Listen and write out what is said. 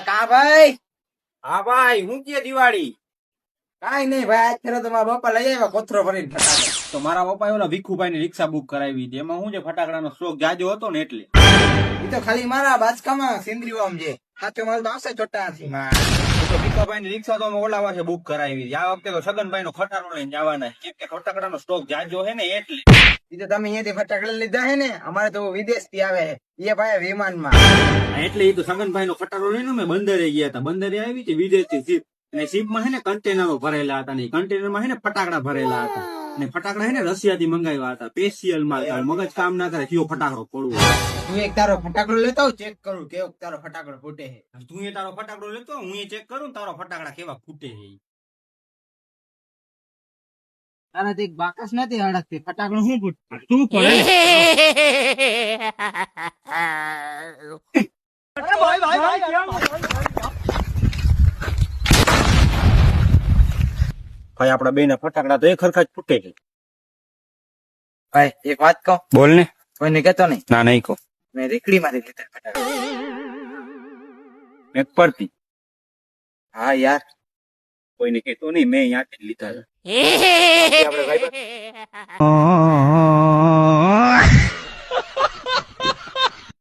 કા ભાઈ? હા ભાઈ, હું કે દિવાળી કાઈ નહીં ભાઈ, અત્યારે તો મારા બાપા લઈ આવ્યા કોથરો ભરીને ફટાકડા. તો મારા પપ્પાએ ઓલા ભીખુભાઈ ની રિક્ષા બુક કરાવી હતી. એમાં હું છે ફટાકડાનો શોખ જાજો હતો ને એટલે. ઈ તો ખાલી મારા બાચકામાં સિંદરીઓ આમ છે. સાચો માલ તો આવશે ચોટ્ટા નથી. તો ભીખાભાઈ ની રિક્ષા તો અમે ઓલા વર્ષે બુક કરાવી. આ વખતે તો છગનભાઈ નો ખટારો લઈને જવાના છે. કેમ કે ફટાકડાનો સ્ટોક જાજો છે ને એટલે. ઈ તો તમે અહીંયાથી ફટાકડા લીધા હે ને, અમારે તો વિદેશ થી આવે છે. એ ભાઈ વિમાનમાં. એટલે એ તો છગનભાઈ નો ખટારો લઈને અમે બંદરે ગયા હતા. બંદરે આવી છે વિદેશ થી શીપ. અને શીપ માં છે ને કન્ટેનરો ભરેલા હતા. ને કન્ટેનર માં છે ને ફટાકડા ભરેલા હતા. અને ફટાકડા છે ને રશિયા થી મંગાવ્યા હતા. સ્પેશિયલ માલ. મગજ કામ ના કરે કયો ફટાકડો પડવો. તું એક તારો ફટાકડો લેતો આવ, ચેક કરું કેવો તારો ફટાકડો ફૂટે છે. તું એ તારો ફટાકડો લેતો હું એ ચેક કરું તારો ફટાકડા કેવા ફૂટે છે. તારાથી એક બાકસ નથી અડકતી, ફટાકડો શું ફૂટતું? તું પડે ભાઈ આપડા બે ના ફટાકડા તો એક ખરખા જ ફૂટે છે. ભાઈ એક વાત કહું, બોલ ને. કોઈને કહેતો નહીં. ના નહીં કહો. મેં રીકડી માંથી લીધા ફટાકડા. એક પરથી હા યાર, કોઈને કહેતો નહીં, મેં ત્યાંથી જ લીધા છે. આપણે ભાઈ